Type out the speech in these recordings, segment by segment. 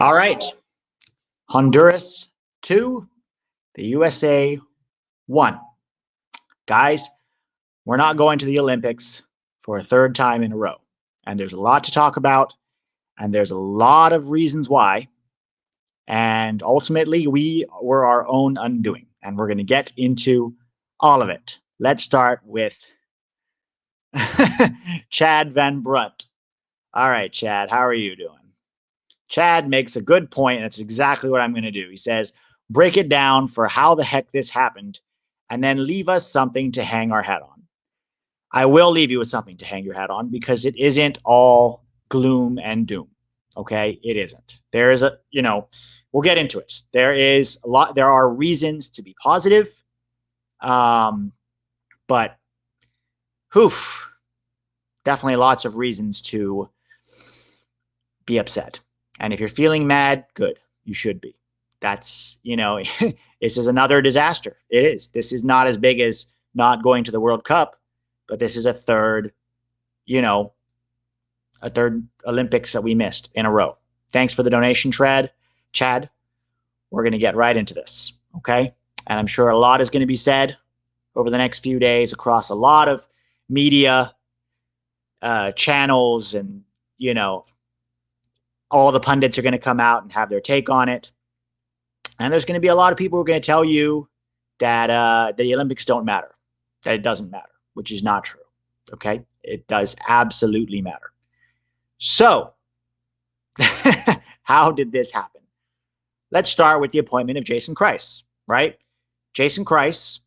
All right. Honduras 2, the USA 1. Guys, we're not going to the Olympics for a third time in a row. And there's a lot to talk about, and there's a lot of reasons why. And ultimately, we were our own undoing, and we're going to get into all of it. Let's start with Chad Van Brunt. All right, Chad, how are you doing? Chad makes a good point, and that's exactly what I'm going to do. He says, break it down for how the heck this happened, and then leave us something to hang our hat on. I will leave you with something to hang your hat on because it isn't all gloom and doom. Okay, it isn't. There is we'll get into it. There are reasons to be positive, but definitely lots of reasons to be upset. And if you're feeling mad, good. You should be. That's, this is another disaster. It is. This is not as big as not going to the World Cup, but this is a third Olympics that we missed in a row. Thanks for the donation, Chad. We're going to get right into this, okay? And I'm sure a lot is going to be said over the next few days across a lot of media channels, and, all the pundits are going to come out and have their take on it. And there's going to be a lot of people who are going to tell you that the Olympics don't matter, that it doesn't matter, which is not true, okay? It does absolutely matter. So, how did this happen? Let's start with the appointment of Jason Kreis, right? Jason Kreis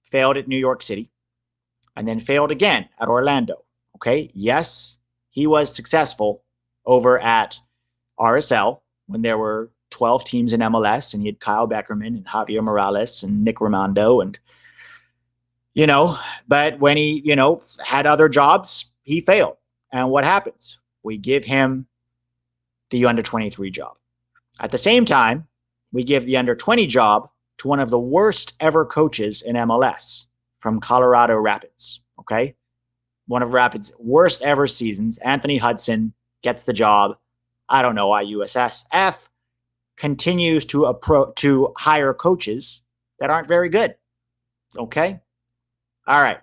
failed at New York City and then failed again at Orlando, okay? Yes, he was successful over at RSL when there were 12 teams in MLS, and he had Kyle Beckerman and Javier Morales and Nick Rimando, and but when he had other jobs, he failed. And what happens? We give him the under-23 job. At the same time, we give the under-20 job to one of the worst ever coaches in MLS from Colorado Rapids, okay? One of Rapids' worst ever seasons. Anthony Hudson gets the job. I don't know why USSF continues to hire coaches that aren't very good. Okay? All right.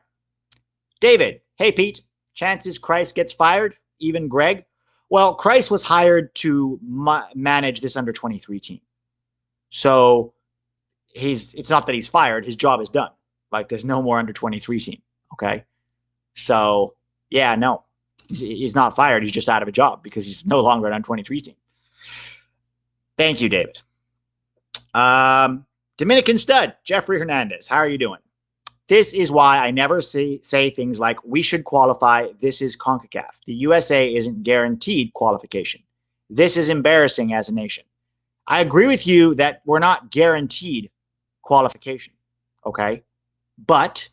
David. Hey, Pete. Chances Kreis gets fired? Even Greg? Well, Kreis was hired to manage this under-23 team. So it's not that he's fired. His job is done. Like, there's no more under-23 team. Okay? So, yeah, no. He's not fired. He's just out of a job because he's no longer an under-23 team. Thank you, David. Dominican stud, Jeffrey Hernandez. How are you doing? This is why I never say things like, we should qualify. This is CONCACAF. The USA isn't guaranteed qualification. This is embarrassing as a nation. I agree with you that we're not guaranteed qualification, okay? But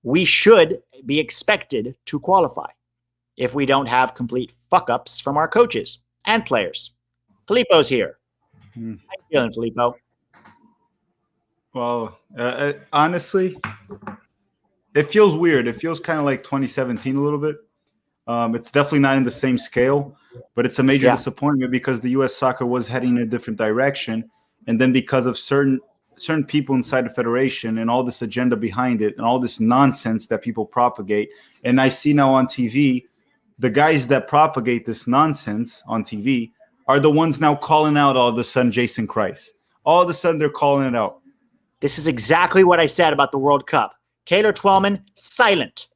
we should be expected to qualify if we don't have complete fuck-ups from our coaches and players. Fillipo's here. How you feeling, Fillipo? Well, honestly, it feels weird. It feels kind of like 2017 a little bit. It's definitely not in the same scale, but it's a major disappointment because the U.S. soccer was heading in a different direction. And then because of certain people inside the federation and all this agenda behind it and all this nonsense that people propagate. And I see now on TV, the guys that propagate this nonsense on TV are the ones now calling out all of a sudden Jason Kreis. All of a sudden they're calling it out. This is exactly what I said about the World Cup. Taylor Twellman, silent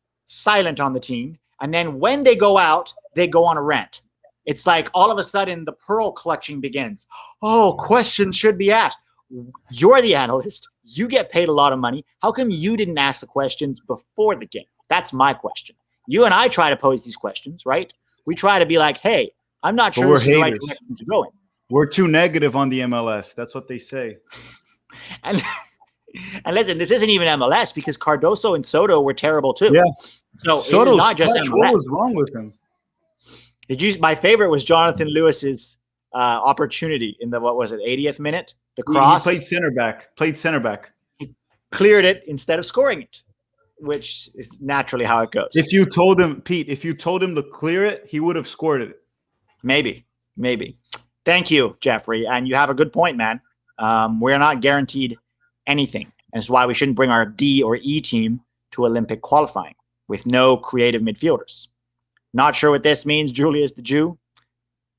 on the team. And then when they go out, they go on a rant. It's like all of a sudden the pearl clutching begins. Oh, questions should be asked. You're the analyst. You get paid a lot of money. How come you didn't ask the questions before the game? That's my question. You and I try to pose these questions, right? We try to be like, hey, I'm not sure this is the right direction to go in. We're too negative on the MLS. That's what they say. And listen, this isn't even MLS because Cardoso and Soto were terrible too. Yeah. So Soto's not just MLS. What was wrong with him? My favorite was Jonathan Lewis's opportunity in the 80th minute? The cross. He played center back. He cleared it instead of scoring it, which is naturally how it goes. If you told him, Pete, to clear it, he would have scored it. Maybe. Thank you, Jeffrey. And you have a good point, man. We're not guaranteed anything. And that's why we shouldn't bring our D or E team to Olympic qualifying with no creative midfielders. Not sure what this means, Julius the Jew,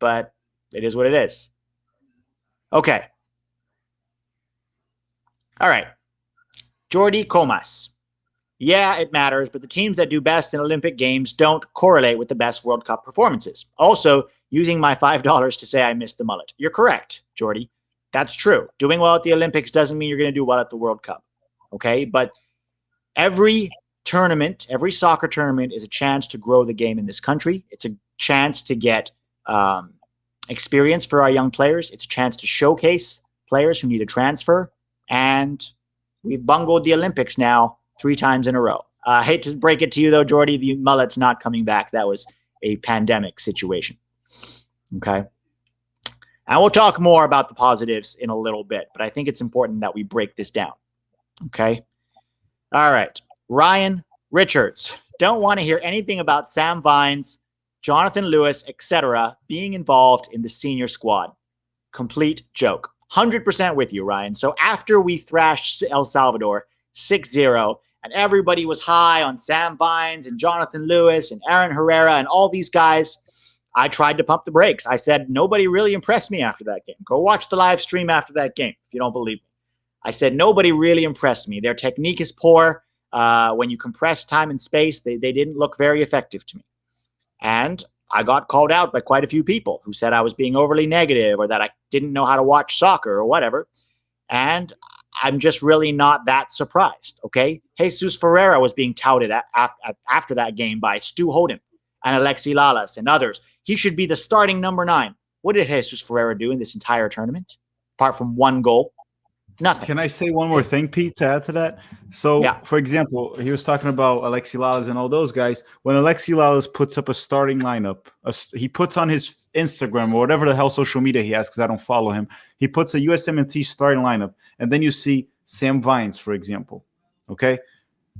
but it is what it is. Okay. All right. Jordi Comas. Yeah, it matters, but the teams that do best in Olympic Games don't correlate with the best World Cup performances. Also, using my $5 to say I missed the mullet. You're correct, Jordi. That's true. Doing well at the Olympics doesn't mean you're going to do well at the World Cup. Okay? But every tournament, every soccer tournament is a chance to grow the game in this country. It's a chance to get experience for our young players. It's a chance to showcase players who need a transfer. And we've bungled the Olympics now 3 times in a row. I hate to break it to you, though, Jordi, the mullet's not coming back. That was a pandemic situation. Okay? And we'll talk more about the positives in a little bit, but I think it's important that we break this down. Okay? All right. Ryan Richards. Don't want to hear anything about Sam Vines, Jonathan Lewis, etc. being involved in the senior squad. Complete joke. 100% with you, Ryan. So after we thrashed El Salvador 6-0, and everybody was high on Sam Vines and Jonathan Lewis and Aaron Herrera and all these guys, I tried to pump the brakes. I said, nobody really impressed me after that game. Go watch the live stream after that game if you don't believe me. I said, nobody really impressed me. Their technique is poor. When you compress time and space, they didn't look very effective to me. And I got called out by quite a few people who said I was being overly negative or that I didn't know how to watch soccer or whatever. And I'm just really not that surprised, okay? Jesus Ferreira was being touted after that game by Stu Holden and Alexi Lalas and others. He should be the starting number 9. What did Jesus Ferreira do in this entire tournament, apart from 1 goal? Nothing. Can I say one more thing, Pete, to add to that? So, yeah. For example, he was talking about Alexi Lalas and all those guys. When Alexi Lalas puts up a starting lineup, he puts on his Instagram or whatever the hell social media he has, because I don't follow him, he puts a USMNT starting lineup, and then you see Sam Vines, for example. Okay?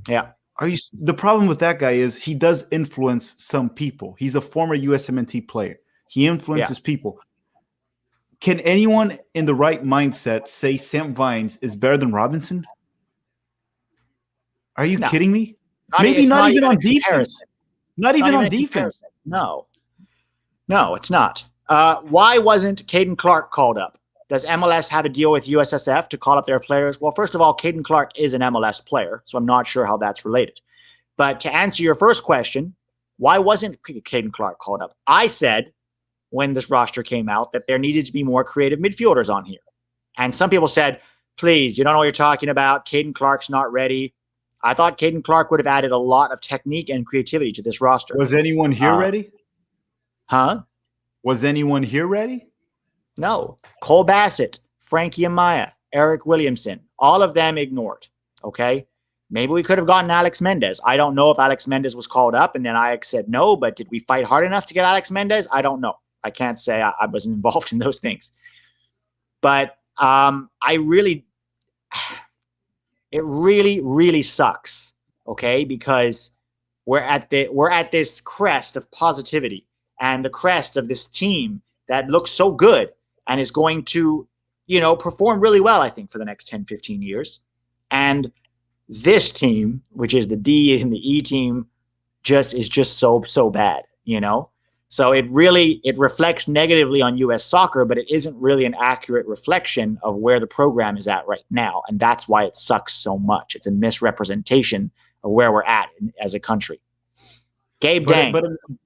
Yeah. The problem with that guy is he does influence some people. He's a former USMNT player. He influences people. Can anyone in the right mindset say Sam Vines is better than Robinson? Are you kidding me? Maybe not even on defense. Not even on defense. No, it's not. Why wasn't Caden Clark called up? Does MLS have a deal with USSF to call up their players? Well, first of all, Caden Clark is an MLS player, so I'm not sure how that's related. But to answer your first question, why wasn't Caden Clark called up? I said when this roster came out that there needed to be more creative midfielders on here. And some people said, please, you don't know what you're talking about. Caden Clark's not ready. I thought Caden Clark would have added a lot of technique and creativity to this roster. Was anyone here ready? Huh? Was anyone here ready? No. Cole Bassett, Frankie Amaya, Eric Williamson, all of them ignored. Okay? Maybe we could have gotten Alex Mendez. I don't know if Alex Mendez was called up and then Ajax said no, but did we fight hard enough to get Alex Mendez? I don't know. I can't say I wasn't involved in those things. But it really sucks, okay? Because we're at this crest of positivity and the crest of this team that looks so good and is going to, perform really well, I think, for the next 10, 15 years. And this team, which is the D and the E team, is just so bad, So it reflects negatively on U.S. soccer, but it isn't really an accurate reflection of where the program is at right now. And that's why it sucks so much. It's a misrepresentation of where we're at as a country. Gabe Dang.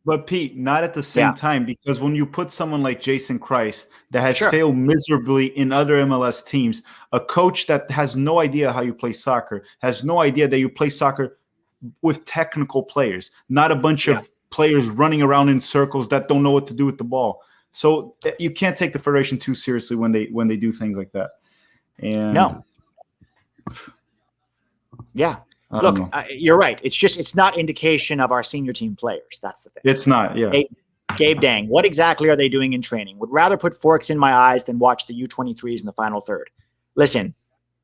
But Pete, not at the same time, because when you put someone like Jason Kreis that has failed miserably in other MLS teams, a coach that has no idea how you play soccer, has no idea that you play soccer with technical players, not a bunch of players running around in circles that don't know what to do with the ball. So you can't take the federation too seriously when they do things like that. And no. Yeah. Look, you're right. It's not indication of our senior team players. That's the thing. It's not, yeah. Gabe Dang, what exactly are they doing in training? Would rather put forks in my eyes than watch the U23s in the final third. Listen,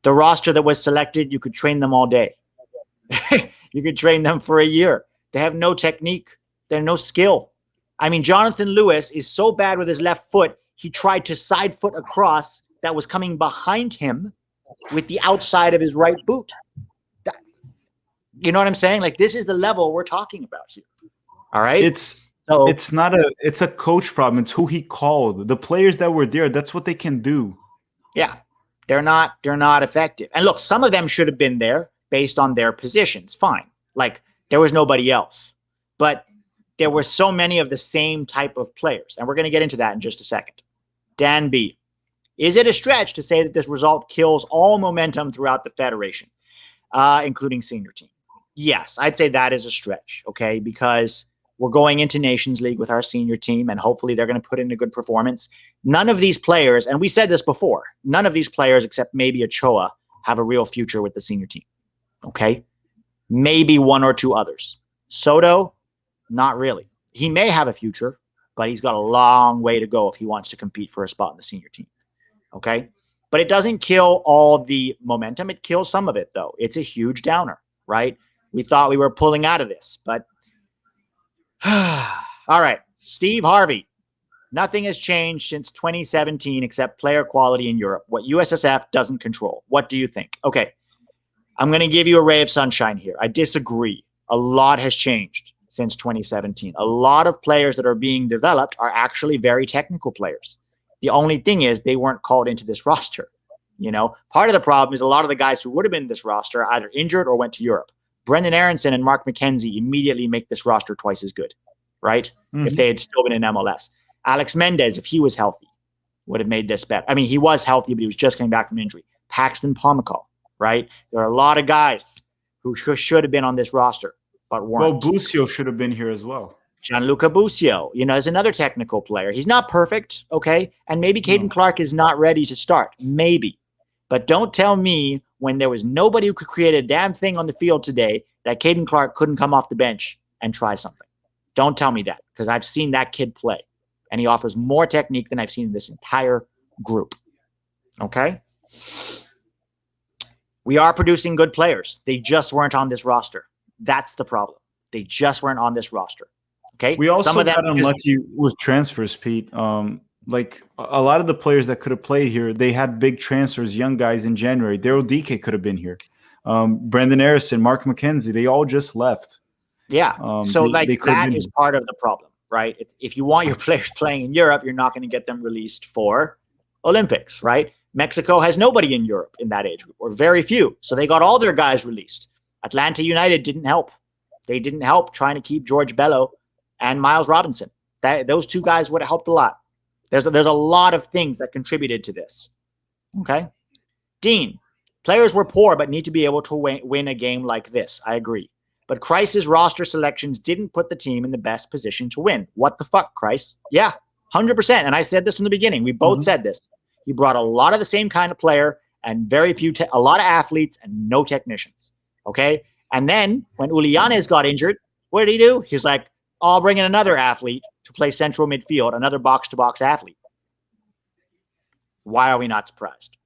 the roster that was selected, you could train them all day. You could train them for a year. They have no technique. They have no skill. I mean, Jonathan Lewis is so bad with his left foot, he tried to side foot a cross that was coming behind him with the outside of his right boot. You know what I'm saying? Like, this is the level we're talking about here. All right. It's a coach problem. It's who he called. The players that were there, that's what they can do. Yeah. They're not effective. And look, some of them should have been there based on their positions. Fine. Like, there was nobody else. But there were so many of the same type of players. And we're going to get into that in just a second. Dan B. Is it a stretch to say that this result kills all momentum throughout the federation, including senior team? Yes, I'd say that is a stretch, okay? Because we're going into Nations League with our senior team, and hopefully they're going to put in a good performance. None of these players, and we said this before, none of these players except maybe Ochoa have a real future with the senior team, okay? Maybe one or two others. Soto, not really. He may have a future, but he's got a long way to go if he wants to compete for a spot in the senior team, okay? But it doesn't kill all the momentum. It kills some of it, though. It's a huge downer, right? We thought we were pulling out of this, but all right. Steve Harvey. Nothing has changed since 2017 except player quality in Europe. What USSF doesn't control. What do you think? Okay. I'm going to give you a ray of sunshine here. I disagree. A lot has changed since 2017. A lot of players that are being developed are actually very technical players. The only thing is they weren't called into this roster. You know, part of the problem is a lot of the guys who would have been in this roster are either injured or went to Europe. Brendan Aronson and Mark McKenzie immediately make this roster twice as good, right? Mm-hmm. If they had still been in MLS. Alex Mendez, if he was healthy, would have made this better. I mean, he was healthy, but he was just coming back from injury. Paxton Pomykal, right? There are a lot of guys who should have been on this roster, but weren't. Well, Busio should have been here as well. Gianluca Busio, you know, is another technical player. He's not perfect, okay? And maybe Caden Clark is not ready to start. Maybe. But don't tell me when there was nobody who could create a damn thing on the field today that Caden Clark couldn't come off the bench and try something. Don't tell me that, because I've seen that kid play, and he offers more technique than I've seen in this entire group. Okay? We are producing good players. They just weren't on this roster. That's the problem. They just weren't on this roster. Okay? We also got unlucky with transfers, Pete. Like a lot of the players that could have played here, they had big transfers, young guys in January. Daryl DK could have been here. Brendan Harrison, Mark McKenzie, they all just left. Yeah. So that is part of the problem, right? If you want your players playing in Europe, you're not going to get them released for Olympics, right? Mexico has nobody in Europe in that age group, or very few. So they got all their guys released. Atlanta United didn't help. They didn't help trying to keep George Bello and Miles Robinson. Those two guys would have helped a lot. There's a lot of things that contributed to this. Okay? Dean, players were poor but need to be able to win a game like this. I agree. But Kreis's roster selections didn't put the team in the best position to win. What the fuck, Kreis? Yeah, 100%. And I said this from the beginning. We both said this. He brought a lot of the same kind of player and a lot of athletes and no technicians. Okay? And then when Ulianes got injured, what did he do? He's like, I'll bring in another athlete to play central midfield, another box-to-box athlete. Why are we not surprised?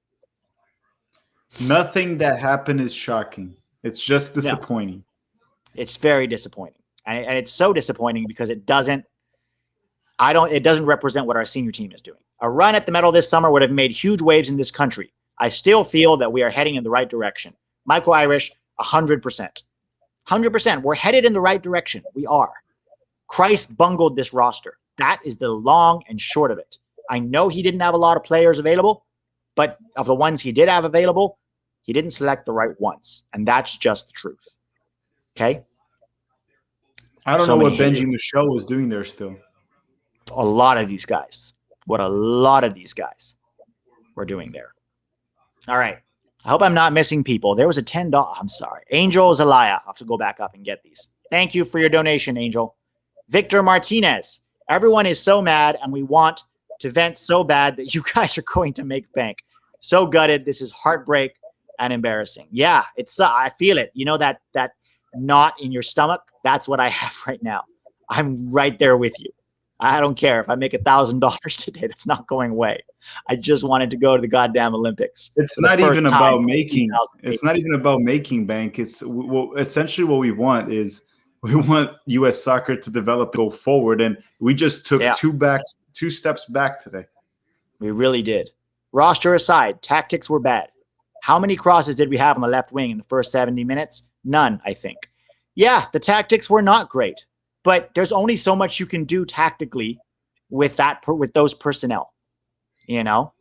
Nothing that happened is shocking. It's just disappointing. No. It's very disappointing. And it's so disappointing because it doesn't represent what our senior team is doing. A run at the medal this summer would have made huge waves in this country. I still feel that we are heading in the right direction. Michael Irish, 100%. 100%. We're headed in the right direction. We are. Kreis bungled this roster. That is the long and short of it. I know he didn't have a lot of players available, but of the ones he did have available, he didn't select the right ones. And that's just the truth. Okay? I don't know what Benji Michel was doing there still. A lot of these guys. What a lot of these guys were doing there. All right. I hope I'm not missing people. There was a $10. I'm sorry. Angel Zelaya. I'll have to go back up and get these. Thank you for your donation, Angel. Victor Martinez. Everyone is so mad, and we want to vent so bad that you guys are going to make bank. So gutted. This is heartbreak and embarrassing. Yeah, I feel it. You know that knot in your stomach? That's what I have right now. I'm right there with you. I don't care if I make $1,000 today. That's not going away. I just wanted to go to the goddamn Olympics. It's not even about making. It's not even about making bank. It's essentially what we want is we want U.S. soccer to develop, go forward, and we just took two steps back today. We really did. Roster aside, tactics were bad. How many crosses did we have on the left wing in the first 70 minutes? None, I think. Yeah, the tactics were not great, but there's only so much you can do tactically with those personnel, you know?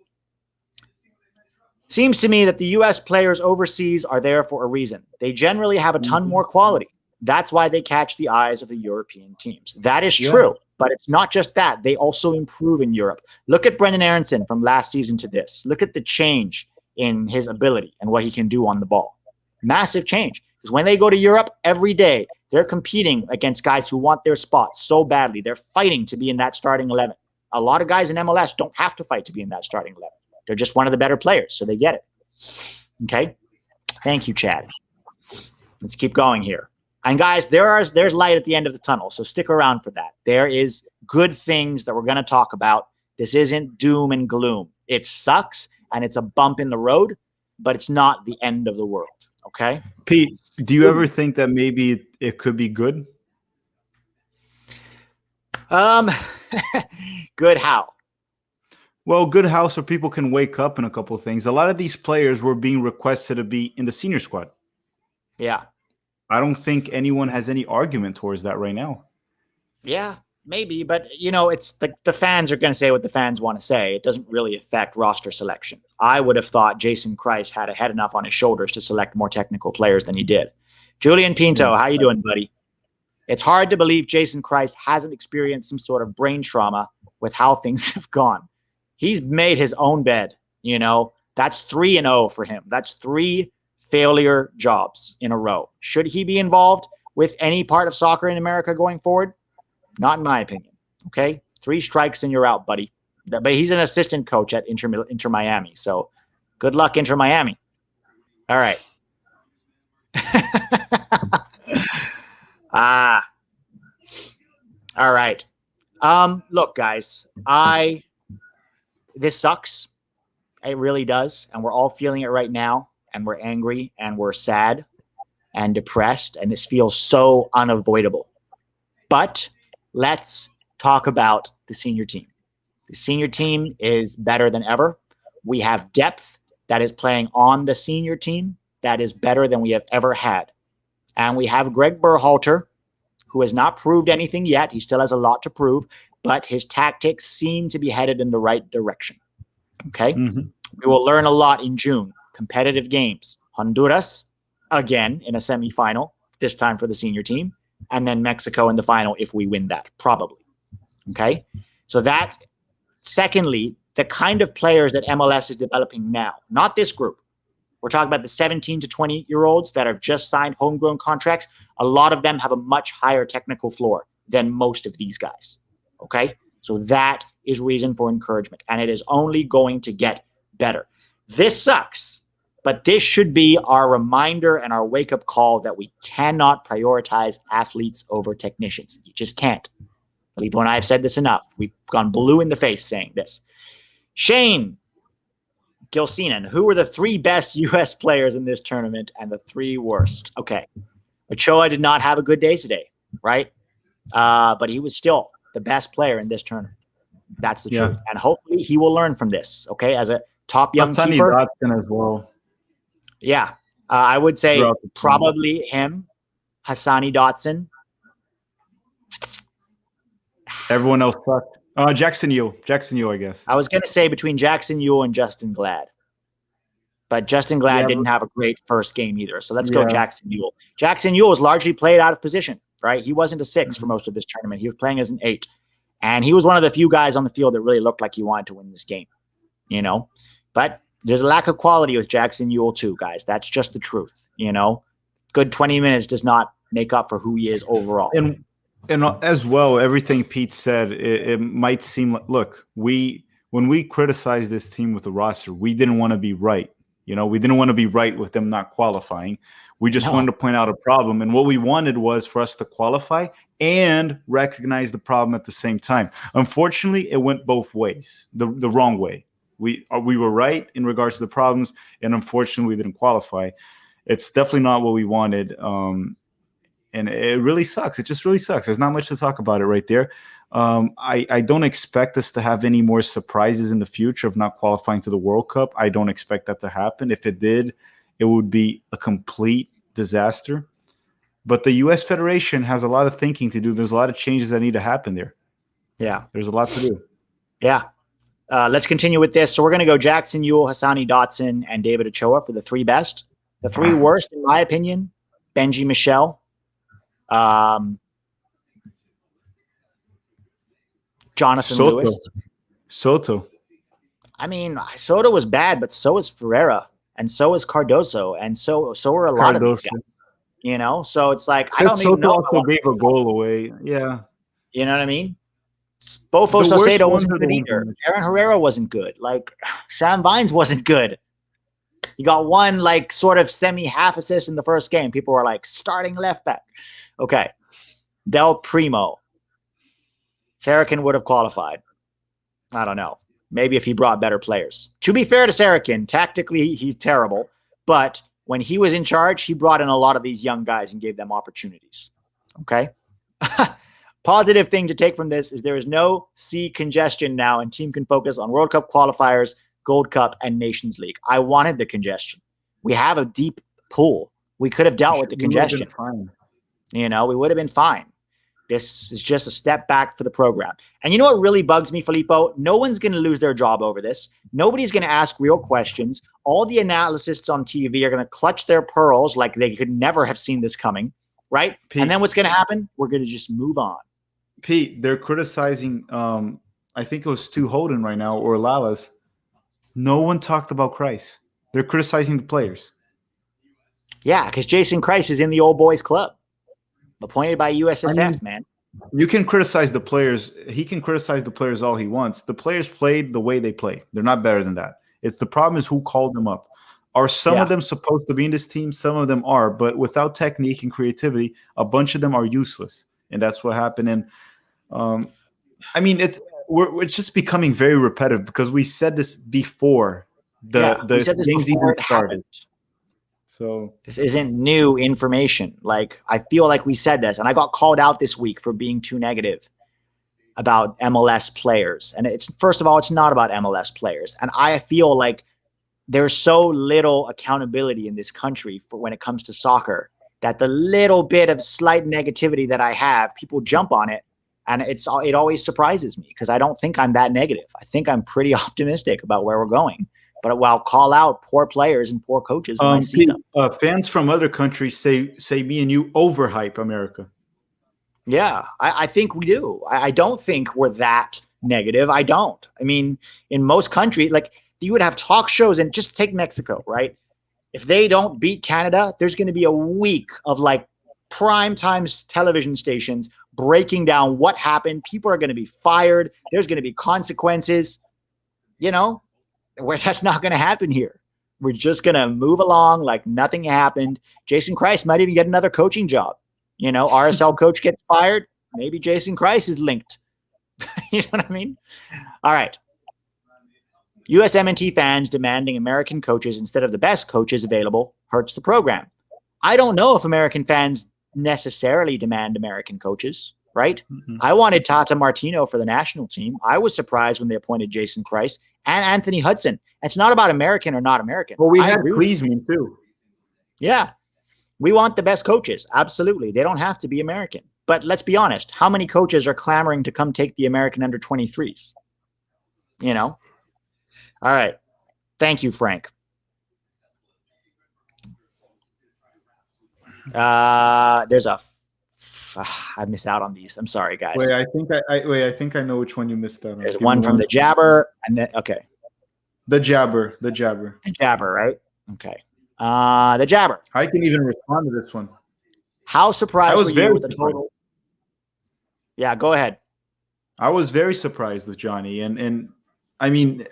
Seems to me that the U.S. players overseas are there for a reason. They generally have a ton more quality. That's why they catch the eyes of the European teams. That is true, but it's not just that. They also improve in Europe. Look at Brendan Aronson from last season to this. Look at the change in his ability and what he can do on the ball. Massive change. Because when they go to Europe every day, they're competing against guys who want their spots so badly. They're fighting to be in that starting 11. A lot of guys in MLS don't have to fight to be in that starting 11. They're just one of the better players, so they get it. Okay? Thank you, Chad. Let's keep going here. And guys, there's light at the end of the tunnel, so stick around for that. There is good things that we're going to talk about. This isn't doom and gloom. It sucks, and it's a bump in the road, but it's not the end of the world. Okay? Pete, do you ever think that maybe it could be good? Good how? Well, good how so people can wake up in a couple of things. A lot of these players were being requested to be in the senior squad. Yeah. I don't think anyone has any argument towards that right now. Yeah, maybe. But, you know, it's the fans are going to say what the fans want to say. It doesn't really affect roster selection. I would have thought Jason Kreis had enough on his shoulders to select more technical players than he did. Julian Pinto, how you doing, buddy? It's hard to believe Jason Kreis hasn't experienced some sort of brain trauma with how things have gone. He's made his own bed, you know. That's 3-0 for him. That's 3 failure jobs in a row. Should he be involved with any part of soccer in America going forward? Not in my opinion. Okay? 3 strikes and you're out, buddy. But he's an assistant coach at Inter Miami. So good luck, Inter Miami. All right. All right. Look, guys, this sucks. It really does. And we're all feeling it right now. And we're angry and we're sad and depressed. And this feels so unavoidable. But let's talk about the senior team. The senior team is better than ever. We have depth that is playing on the senior team that is better than we have ever had. And we have Greg Berhalter, who has not proved anything yet. He still has a lot to prove, but his tactics seem to be headed in the right direction. Okay? Mm-hmm. We will learn a lot in June. Competitive games. Honduras, again, in a semifinal, this time for the senior team. And then Mexico in the final if we win that, probably. Okay? So that's, secondly, the kind of players that MLS is developing now. Not this group. We're talking about the 17 to 20-year-olds that have just signed homegrown contracts. A lot of them have a much higher technical floor than most of these guys. Okay? So that is reason for encouragement. And it is only going to get better. This sucks, but this should be our reminder and our wake-up call that we cannot prioritize athletes over technicians. You just can't. Fillipo and I have said this enough. We've gone blue in the face saying this. Shane Gilsenan, who were the 3 best U.S. players in this tournament and the 3 worst? Okay. Ochoa did not have a good day today, right? But he was still the best player in this tournament. That's the truth. And hopefully he will learn from this, okay, as a top young Hasani keeper. Dotson as well. Yeah. I would say probably him, Hasani Dotson. Everyone else sucked. Jackson Yueill, I guess. I was going to say between Jackson Yueill and Justin Glad. But Justin Glad didn't have a great first game either. So let's go Jackson Yueill. Jackson Yueill was largely played out of position, right? He wasn't a 6 for most of this tournament. He was playing as an 8. And he was one of the few guys on the field that really looked like he wanted to win this game, you know? But there's a lack of quality with Jackson Yueill too, guys. That's just the truth, you know? Good 20 minutes does not make up for who he is overall. And as well, everything Pete said, it might seem like, look, when we criticized this team with the roster, we didn't want to be right. You know, we didn't want to be right with them not qualifying. We just wanted to point out a problem. And what we wanted was for us to qualify and recognize the problem at the same time. Unfortunately, it went both ways, the wrong way. We were right in regards to the problems, and unfortunately, we didn't qualify. It's definitely not what we wanted. And it really sucks. It just really sucks. There's not much to talk about it right there. I don't expect us to have any more surprises in the future of not qualifying to the World Cup. I don't expect that to happen. If it did, it would be a complete disaster. But the U.S. Federation has a lot of thinking to do. There's a lot of changes that need to happen there. Yeah. There's a lot to do. Yeah. Let's continue with this. So we're going to go Jackson, Yueill, Hasani Dotson, and David Ochoa for the 3 best. The 3 worst, in my opinion, Benji Michel, Jonathan Soto. Lewis. Soto. I mean, Soto was bad, but so is Ferrera, and so is Cardoso, and so are a lot of these guys. You know, so it's like I don't even know. Soto also gave a goal away. Yeah. You know what I mean? Bofo Saucedo wasn't good either. Aaron Herrera wasn't good. Like Sam Vines wasn't good. He got one like sort of semi-half assist in the first game. People were like starting left back. Okay. Del Primo. Saracen would have qualified. I don't know. Maybe if he brought better players. To be fair to Saracen, tactically he's terrible. But when he was in charge, he brought in a lot of these young guys and gave them opportunities. Okay? Positive thing to take from this is there is no sea congestion now, and team can focus on World Cup qualifiers, Gold Cup, and Nations League. I wanted the congestion. We have a deep pool. We could have dealt with the congestion. You know, we would have been fine. This is just a step back for the program. And you know what really bugs me, Filippo? No one's going to lose their job over this. Nobody's going to ask real questions. All the analysts on TV are going to clutch their pearls like they could never have seen this coming, right? Pete, and then what's going to happen? We're going to just move on. Pete, they're criticizing, I think it was Stu Holden right now, or Lalas. No one talked about Kreis. They're criticizing the players. Yeah, because Jason Kreis is in the old boys club, appointed by USSF, man. You can criticize the players. He can criticize the players all he wants. The players played the way they play. They're not better than that. It's the problem is who called them up. Are some of them supposed to be in this team? Some of them are, but without technique and creativity, a bunch of them are useless. And that's what happened. And I mean, it's just becoming very repetitive because we said this before the games even started. So this isn't new information. Like I feel like we said this, and I got called out this week for being too negative about MLS players. And it's first of all, it's not about MLS players. And I feel like there's so little accountability in this country for when it comes to soccer that the little bit of slight negativity that I have, people jump on it. And it always surprises me because I don't think I'm that negative. I think I'm pretty optimistic about where we're going. But I'll call out poor players and poor coaches when I see them. Fans from other countries say me and you overhype America. Yeah, I think we do. I don't think we're that negative. I don't. I mean, in most countries, like you would have talk shows, and just take Mexico, right? If they don't beat Canada, there's going to be a week of like prime times television stations breaking down what happened. People are going to be fired. There's going to be consequences, you know, where that's not going to happen here. We're just going to move along like nothing happened. Jason Kreis might even get another coaching job. You know, RSL coach gets fired. Maybe Jason Kreis is linked. You know what I mean? All right. USMNT fans demanding American coaches instead of the best coaches available hurts the program. I don't know if American fans necessarily demand American coaches, right? Mm-hmm. I wanted Tata Martino for the national team. I was surprised when they appointed Jason Kreis and Anthony Hudson. It's not about American or not American. Well, we had Klinsmann too. Yeah. We want the best coaches. Absolutely. They don't have to be American. But let's be honest. How many coaches are clamoring to come take the American under-23s? You know? All right. Thank you, Frank. There's a I missed out on these. I'm sorry, guys. Wait, I think I know which one you missed out on. There's one from the Jabber, and then the Jabber, right? Okay. The Jabber. I can even respond to this one. How surprised were you with the total? Yeah, go ahead. I was very surprised with Johnny, and I mean,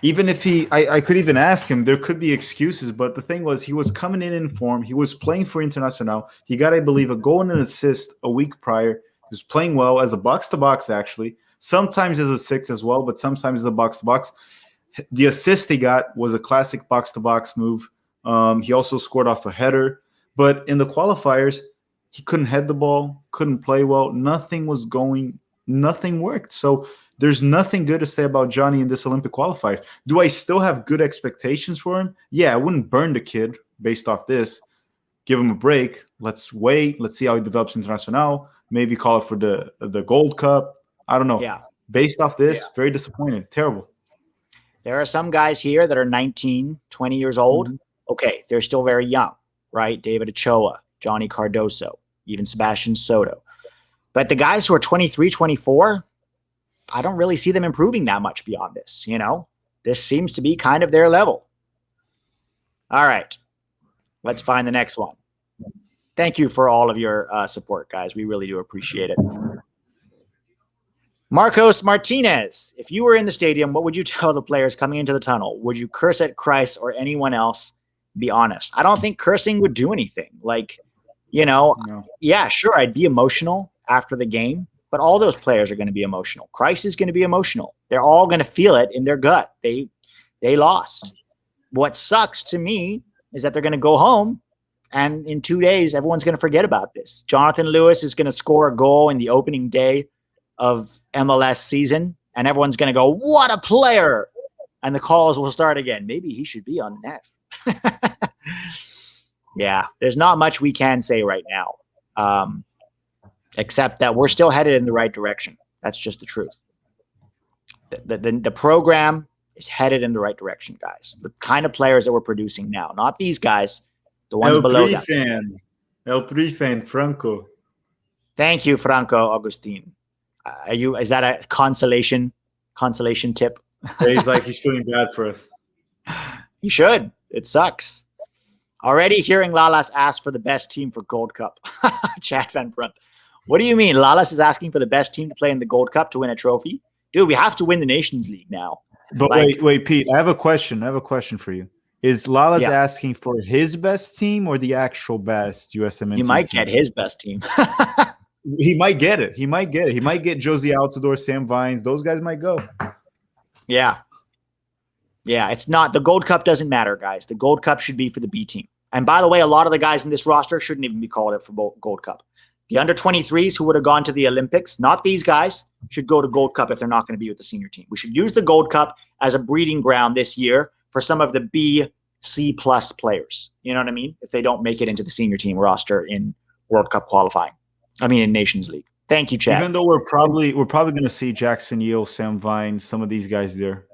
even if I could even ask him, there could be excuses, but the thing was, he was coming in form. He was playing for Internacional. He got, I believe, a goal and an assist a week prior. He was playing well as a box-to-box, actually. Sometimes as a 6 as well, but sometimes as a box-to-box. The assist he got was a classic box-to-box move. He also scored off a header. But in the qualifiers, he couldn't head the ball, couldn't play well. Nothing was going nothing worked. So there's nothing good to say about Johnny in this Olympic qualifier. Do I still have good expectations for him? Yeah, I wouldn't burn the kid based off this. Give him a break. Let's wait. Let's see how he develops international. Maybe call it for the Gold Cup. I don't know. Yeah. Based off this, very disappointed. Terrible. There are some guys here that are 19, 20 years old. Mm-hmm. Okay, they're still very young, right? David Ochoa, Johnny Cardoso, even Sebastian Soto. But the guys who are 23, 24, I don't really see them improving that much beyond this, you know? This seems to be kind of their level. All right, let's find the next one. Thank you for all of your support, guys. We really do appreciate it. Marcos Martinez, if you were in the stadium, what would you tell the players coming into the tunnel? Would you curse at Kreis or anyone else? Be honest. I don't think cursing would do anything. Like, you know, yeah, sure, I'd be emotional after the game, but all those players are going to be emotional. Kreis is going to be emotional. They're all going to feel it in their gut. They lost. What sucks to me is that they're going to go home, and in 2 days, everyone's going to forget about this. Jonathan Lewis is going to score a goal in the opening day of MLS season, and everyone's going to go, what a player! And the calls will start again. Maybe he should be on the net. Yeah, there's not much we can say right now, except that we're still headed in the right direction. That's just the truth. The program is headed in the right direction, guys. The kind of players that we're producing now, not these guys, the ones below that. L3 fan, Franco. Thank you, Franco Agustin. Is that a consolation tip? Yeah, he's feeling bad for us. You should. It sucks. Already hearing Lalas ask for the best team for Gold Cup. Chad Van Brunt. What do you mean? Lalas is asking for the best team to play in the Gold Cup to win a trophy? Dude, we have to win the Nations League now. But wait, Pete, I have a question. for you. Is Lalas asking for his best team or the actual best USMNT He might team? get his best team. He might get it. He might get Josie Altidore, Sam Vines. Those guys might go. Yeah. Yeah, it's not. The Gold Cup doesn't matter, guys. The Gold Cup should be for the B team. And by the way, a lot of the guys in this roster shouldn't even be called it for Gold Cup. The under-23s who would have gone to the Olympics, not these guys, should go to Gold Cup if they're not going to be with the senior team. We should use the Gold Cup as a breeding ground this year for some of the B, C+ players. You know what I mean? If they don't make it into the senior team roster in World Cup qualifying. I mean, in Nations League. Thank you, Chad. Even though we're probably going to see Jackson Yueill, Sam Vine, some of these guys there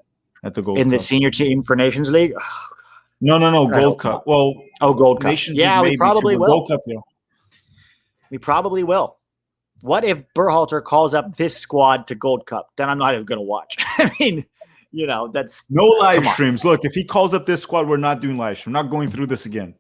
at the Gold Cup. In the senior team for Nations League? No, Gold Cup. Well, Gold Cup. Nations yeah, League we probably will. Gold Cup, yeah. We probably will. What if Berhalter calls up this squad to Gold Cup? Then I'm not even going to watch. I mean, you know, that's no live streams. Look, if he calls up this squad, we're not doing live stream. We're not going through this again.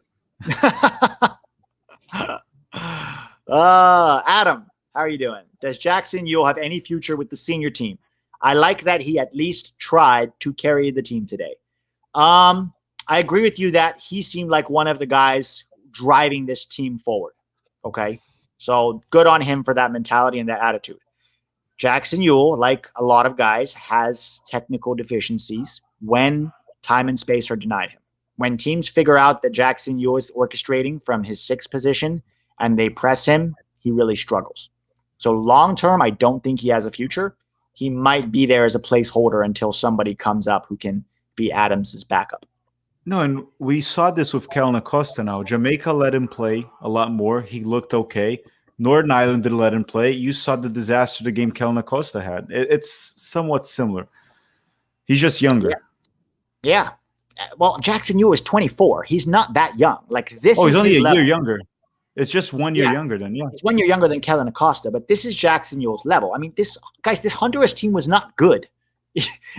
Adam, how are you doing? Does Jackson Yueill have any future with the senior team? I like that he at least tried to carry the team today. I agree with you that he seemed like one of the guys driving this team forward. Okay, so good on him for that mentality and that attitude. Jackson Yueill, like a lot of guys, has technical deficiencies when time and space are denied him. When teams figure out that Jackson Yueill is orchestrating from his 6th position and they press him, he really struggles. So long term, I don't think he has a future. He might be there as a placeholder until somebody comes up who can be Adams's backup. No, and we saw this with Kellen Acosta now. Jamaica let him play a lot more. He looked okay. Northern Ireland didn't let him play. You saw the disaster the game Kellen Acosta had. It's somewhat similar. He's just younger. Yeah. Well, Jackson Yueill is 24. He's not that young. Like this. Oh, he's only a level. year younger. It's just 1 year younger than He's 1 year younger than Kellen Acosta, but this is Jackson Yueill's level. I mean, this Honduras team was not good.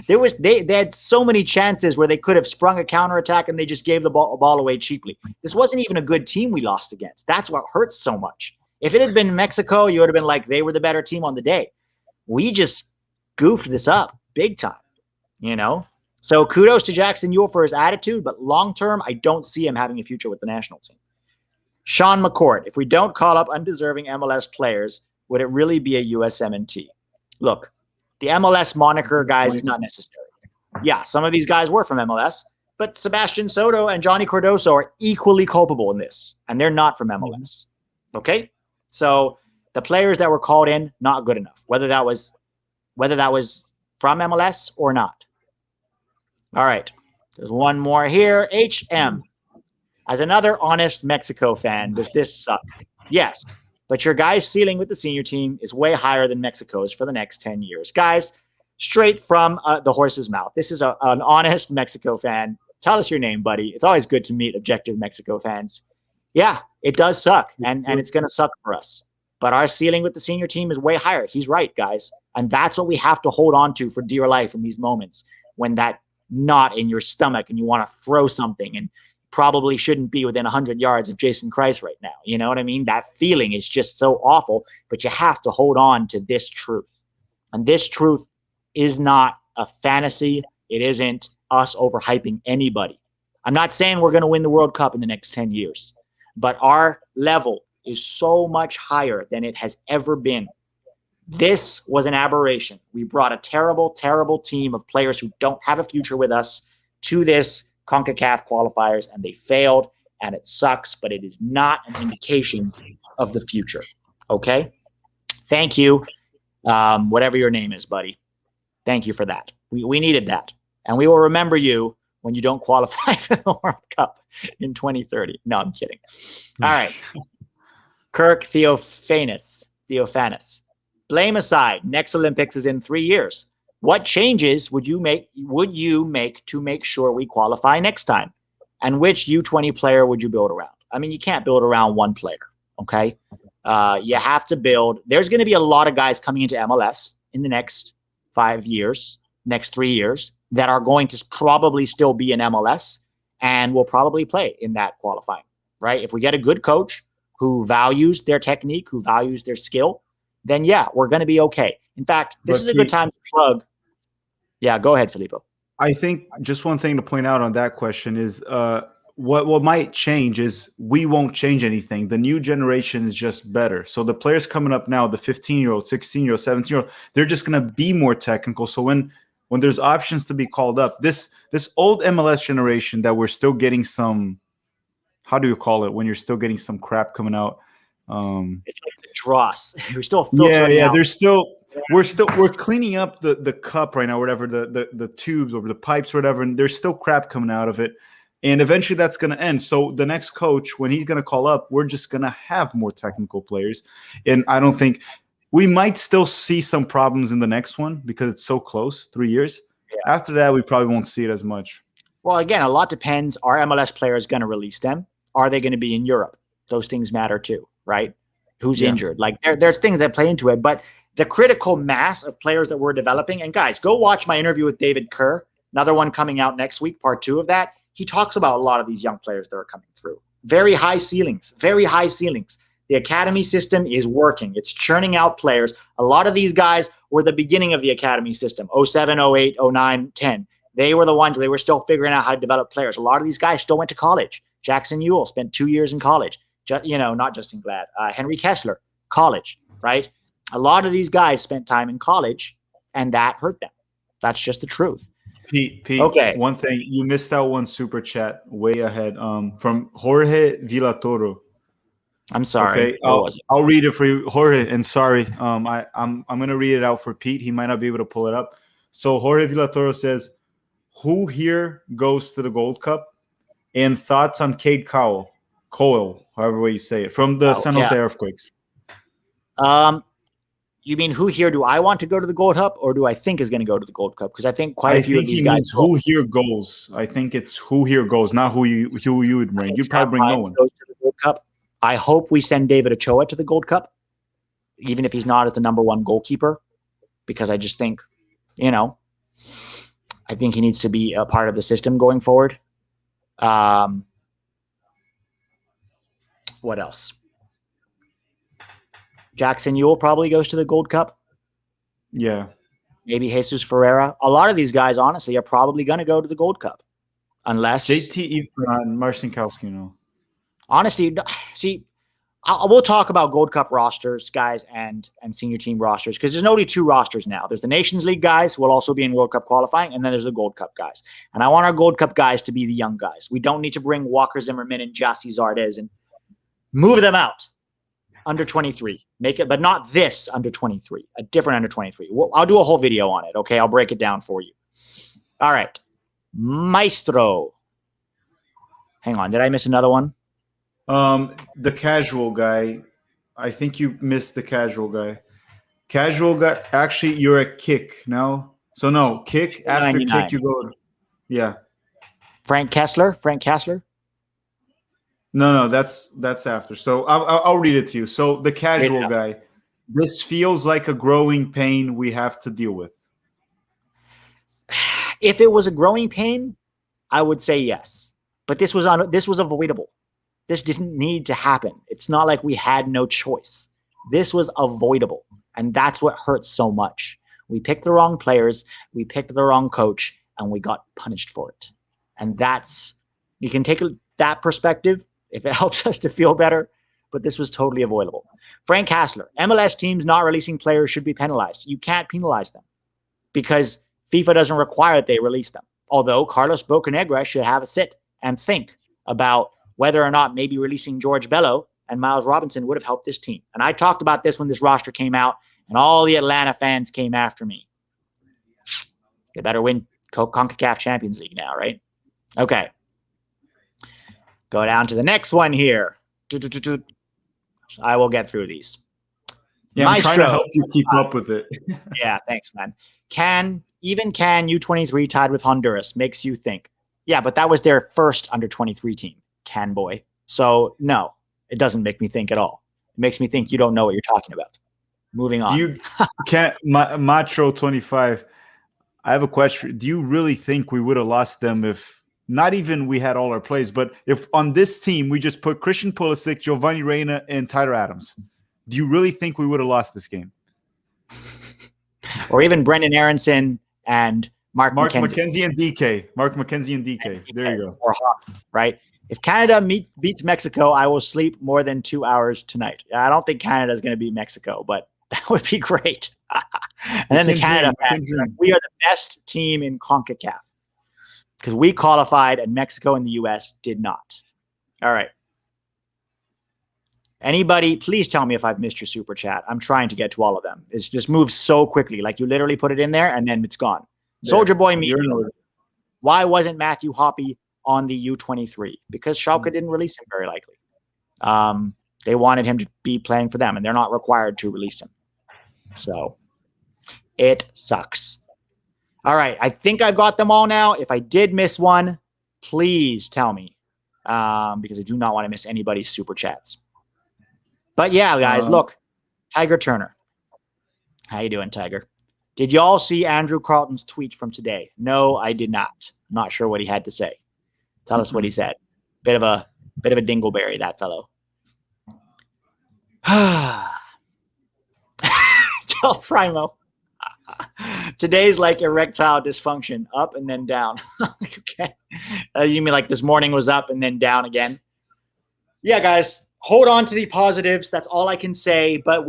They had so many chances where they could have sprung a counterattack and they just gave the ball away cheaply. This wasn't even a good team we lost against. That's what hurts so much. If it had been Mexico, you would have been like, they were the better team on the day. We just goofed this up big time, you know? So kudos to Jackson Yueill for his attitude, but long-term, I don't see him having a future with the national team. Sean McCord, if we don't call up undeserving MLS players, would it really be a USMNT? Look, the MLS moniker, guys, is not necessary. Yeah, some of these guys were from MLS, but Sebastian Soto and Johnny Cardoso are equally culpable in this, and they're not from MLS. Okay? So The players that were called in, not good enough, whether that was from MLS or not. All right. There's one more here. HM. As another honest Mexico fan, does this suck? Yes, but your guy's ceiling with the senior team is way higher than Mexico's for the next 10 years. Guys, straight from the horse's mouth. This is an honest Mexico fan. Tell us your name, buddy. It's always good to meet objective Mexico fans. Yeah, it does suck, and it's going to suck for us. But our ceiling with the senior team is way higher. He's right, guys. And that's what we have to hold on to for dear life in these moments when that knot in your stomach and you want to throw something and probably shouldn't be within 100 yards of Jason Kreis right now. You know what I mean? That feeling is just so awful, but you have to hold on to this truth. And this truth is not a fantasy. It isn't us overhyping anybody. I'm not saying we're going to win the World Cup in the next 10 years, but our level is so much higher than it has ever been. This was an aberration. We brought a terrible, terrible team of players who don't have a future with us to this CONCACAF qualifiers, and they failed, and it sucks, but it is not an indication of the future. Okay? Thank you, whatever your name is, buddy. Thank you for that. We needed that. And we will remember you when you don't qualify for the World Cup in 2030. No, I'm kidding. All right. Kirk Theophanis. Blame aside, next Olympics is in 3 years. What changes would you make to make sure we qualify next time? And which U20 player would you build around? I mean, you can't build around one player, okay? You have to build. There's going to be a lot of guys coming into MLS in the next 5 years, next 3 years, that are going to probably still be in MLS and will probably play in that qualifying, right? If we get a good coach who values their technique, who values their skill, then yeah, we're going to be okay. In fact, this is a good time to plug. Yeah, go ahead, Fillipo. I think just one thing to point out on that question is what might change is we won't change anything. The new generation is just better. So the players coming up now, the 15-year-old, 16-year-old, 17-year-old, they're just going to be more technical. So when there's options to be called up, this old MLS generation that we're still getting some, how do you call it, when you're still getting some crap coming out? It's like the dross. We're still filtering out. We're cleaning up the cup right now, whatever, the tubes or the pipes or whatever, and there's still crap coming out of it. And eventually that's going to end. So the next coach, when he's going to call up, we're just going to have more technical players. And I don't think we might still see some problems in the next one because it's so close, 3 years. Yeah. After that, we probably won't see it as much. Well, again, a lot depends. Are MLS players going to release them? Are they going to be in Europe? Those things matter too, right? Who's injured? Like there's things that play into it. But the critical mass of players that we're developing, and guys, go watch my interview with David Kerr, another one coming out next week, part 2 of that. He talks about a lot of these young players that are coming through. Very high ceilings, very high ceilings. The academy system is working. It's churning out players. A lot of these guys were the beginning of the academy system, 07, 08, 09, 10. They were the ones, they were still figuring out how to develop players. A lot of these guys still went to college. Jackson Yueill spent 2 years in college. Not Justin Glad. Henry Kessler, college, right? A lot of these guys spent time in college, and that hurt them. That's just the truth. Pete, okay. One thing, you missed out one super chat way ahead from Jorge Villatoro. I'm sorry. Okay, I'll read it for you, Jorge. And sorry, I'm gonna read it out for Pete. He might not be able to pull it up. So Jorge Villatoro says, "Who here goes to the Gold Cup?" And thoughts on Cade Cowell, however way you say it, from the San Jose Earthquakes. You mean who here do I want to go to the Gold Cup, or do I think is going to go to the Gold Cup? Because I think quite a few of these guys. Who here goes? I think it's who here goes, not who you would bring. You probably bring no one. Goes to the Gold Cup. I hope we send David Ochoa to the Gold Cup, even if he's not as the #1 goalkeeper, because I just think, I think he needs to be a part of the system going forward. What else? Jackson Yueill probably goes to the Gold Cup. Yeah. Maybe Jesus Ferreira. A lot of these guys, honestly, are probably going to go to the Gold Cup. Unless... JT and Marcin Kauskino. Honestly, see, we'll talk about Gold Cup rosters, guys, and senior team rosters, because there's only 2 rosters now. There's the Nations League guys who will also be in World Cup qualifying, and then there's the Gold Cup guys. And I want our Gold Cup guys to be the young guys. We don't need to bring Walker Zimmerman and Jassy Zardes and move them out. Under-23. Make it, but not this Under-23. A different Under-23. I'll do a whole video on it. Okay, I'll break it down for you. All right, Maestro. Hang on, did I miss another one? The casual guy. I think you missed the casual guy. Casual guy. Actually, you're a kick. No. So no, kick. After 99. Kick, you go. Yeah. Frank Kessler. No, that's after. So I'll read it to you. So the casual guy. This feels like a growing pain we have to deal with. If it was a growing pain, I would say yes. But this was avoidable. This didn't need to happen. It's not like we had no choice. This was avoidable. And that's what hurts so much. We picked the wrong players, we picked the wrong coach, and we got punished for it. And you can take that perspective if it helps us to feel better, but this was totally avoidable. Frank Hassler, MLS teams not releasing players should be penalized. You can't penalize them because FIFA doesn't require that they release them. Although Carlos Bocanegra should have a sit and think about whether or not maybe releasing George Bello and Miles Robinson would have helped this team. And I talked about this when this roster came out, and all the Atlanta fans came after me. They better win CONCACAF Champions League now, right? Okay. Go down to the next one here. I will get through these. Yeah, I'm trying to help you keep up with it. Yeah, thanks, man. Can U23 tied with Honduras makes you think? Yeah, but that was their first Under-23 team, Can boy. So no, it doesn't make me think at all. It makes me think you don't know what you're talking about. Moving on. You can't, Macho 25. I have a question. Do you really think we would have lost them if not even we had all our plays, but if on this team we just put Christian Pulisic, Giovanni Reina, and Tyler Adams? Do you really think we would have lost this game? Or even Brendan Aronson and Mark McKenzie and DK. Mark McKenzie and DK. There you go. Or Hawk, right? If Canada beats Mexico, I will sleep more than 2 hours tonight. I don't think Canada is going to beat Mexico, but that would be great. And then the Canada fans, we are the best team in CONCACAF because we qualified and Mexico and the U.S. did not. All right. Anybody, please tell me if I've missed your super chat. I'm trying to get to all of them. It's just moves so quickly. Like you literally put it in there and then it's gone. Yeah. Soldier Boy Media. Why wasn't Matthew Hoppe on the U23? Because Schalke didn't release him very likely. They wanted him to be playing for them and they're not required to release him. So it sucks. All right. I think I've got them all now. If I did miss one, please tell me because I do not want to miss anybody's super chats. But yeah, guys, look, Tiger Turner. How you doing, Tiger? Did y'all see Andrew Carlton's tweet from today? No, I did not. I'm not sure what he had to say. Tell us what he said. Bit of a dingleberry, that fellow. Tell Primo. Today's like erectile dysfunction, up and then down. Okay. You mean like this morning was up and then down again? Yeah, guys. Hold on to the positives. That's all I can say. But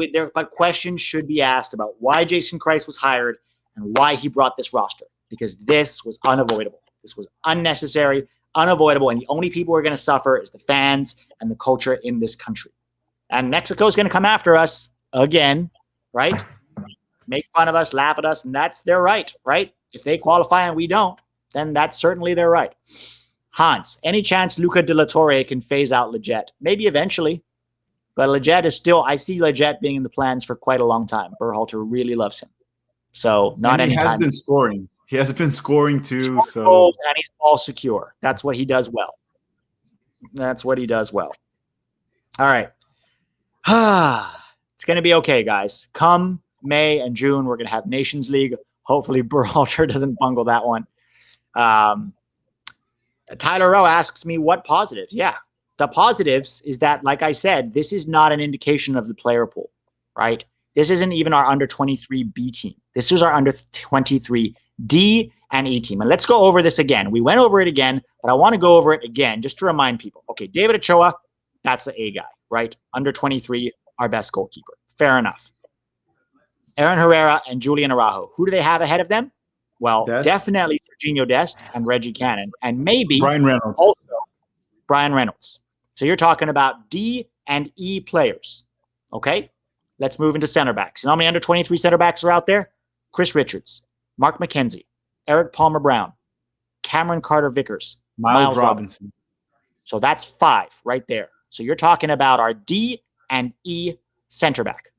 questions should be asked about why Jason Kreis was hired and why he brought this roster. Because this was unavoidable. This was unnecessary, unavoidable. And the only people who are going to suffer is the fans and the culture in this country. And Mexico is going to come after us again, right? Make fun of us, laugh at us, and that's their right, right? If they qualify and we don't, then that's certainly their right. Hans, any chance Luca De La Torre can phase out Leggett? Maybe eventually, but Leggett is still, I see Leggett being in the plans for quite a long time. Berhalter really loves him. So not anytime. He has been scoring. He has been scoring too. So goals and he's ball secure. That's what he does well. That's what he does well. All right. It's going to be okay, guys. Come May and June, we're going to have Nations League. Hopefully Berhalter doesn't bungle that one. Tyler Rowe asks me what positives. Yeah, the positives is that, like I said, this is not an indication of the player pool, right? This isn't even our under-23 B team. This is our under-23 D and E team. And let's go over this again. We went over it again, but I want to go over it again just to remind people. Okay, David Ochoa, that's the A guy, right? Under-23, our best goalkeeper. Fair enough. Aaron Herrera and Julian Araujo. Who do they have ahead of them? Well, definitely Serginho Dest and Reggie Cannon, and maybe Brian Reynolds. Also Brian Reynolds. So you're talking about D and E players. Okay, let's move into center backs. You know how many under-23 center backs are out there? Chris Richards, Mark McKenzie, Eric Palmer-Brown, Cameron Carter-Vickers, Miles Robinson. So that's 5 right there. So you're talking about our D and E center back.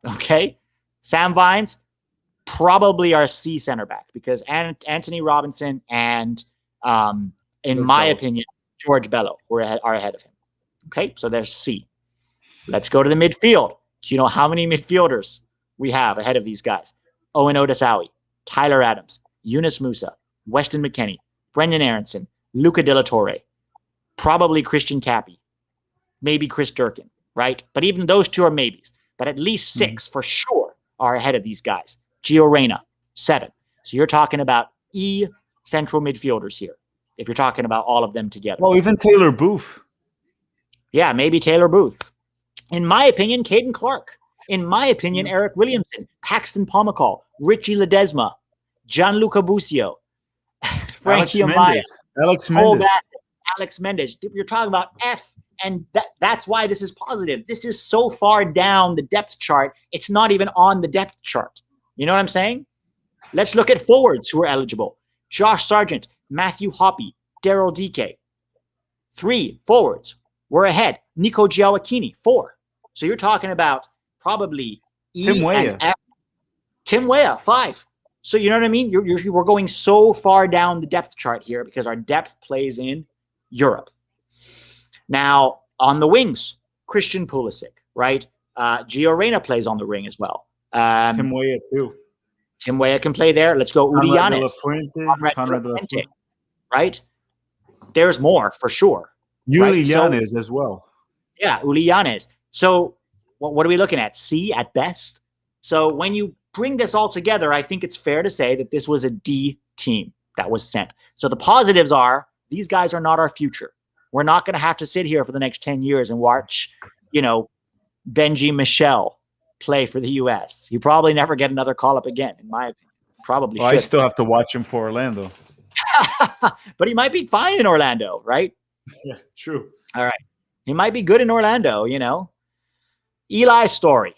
Okay, Sam Vines, probably our C center back, because Anthony Robinson and, in my opinion, George Bello are ahead of him. Okay, so there's C. Let's go to the midfield. Do you know how many midfielders we have ahead of these guys? Owen Odasawi, Tyler Adams, Yunus Musa, Weston McKennie, Brendan Aronson, Luca De La Torre, probably Christian Cappy, maybe Chris Durkin, right? But even those 2 are maybes. But at least 6 for sure are ahead of these guys. Gio Reyna, 7. So you're talking about E central midfielders here, if you're talking about all of them together. Well, even Taylor Booth. Yeah, maybe Taylor Booth. In my opinion, Caden Clark. In my opinion, Eric Williamson, Paxton Pomacall, Richie Ledesma, Gianluca Busio, Frankie Amaya, Alex Mendes. You're talking about F, and that's why this is positive. This is so far down the depth chart, it's not even on the depth chart. You know what I'm saying? Let's look at forwards who are eligible. Josh Sargent, Matthew Hoppe, Daryl Dike. 3 forwards. We're ahead. Nico Giawacchini, 4. So you're talking about probably E Tim Weah. and F. Tim Weah, 5. So you know what I mean? We're going so far down the depth chart here because our depth plays in Europe. Now, on the wings, Christian Pulisic, right? Gio Reyna plays on the wing as well. Tim Weah, too. Tim Weah can play there. Let's go Uli Yanes. Conrad de la Fuente. Right? There's more, for sure. Yueill Yanes as well. Yeah, Uli Yanes. So what are we looking at? C at best? So when you bring this all together, I think it's fair to say that this was a D team that was sent. So the positives are these guys are not our future. We're not going to have to sit here for the next 10 years and watch, Benji Michel play for the U.S. He probably never get another call-up again, in my opinion. Probably should. I still have to watch him for Orlando. But he might be fine in Orlando, right? Yeah, true. All right. He might be good in Orlando, Eli's story.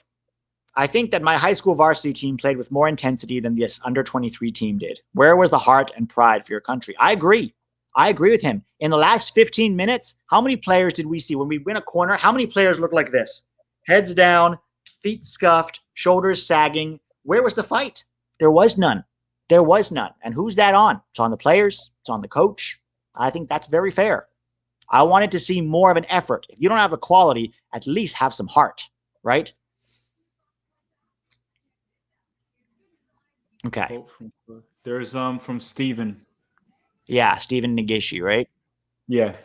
I think that my high school varsity team played with more intensity than this under-23 team did. Where was the heart and pride for your country? I agree with him. In the last 15 minutes, how many players did we see? When we win a corner, how many players look like this? Heads down, feet scuffed, shoulders sagging. Where was the fight? There was none. There was none. And who's that on? It's on the players. It's on the coach. I think that's very fair. I wanted to see more of an effort. If you don't have the quality, at least have some heart, right? Okay. There's from Steven. Yeah, Steven Nagishi, right? Yeah.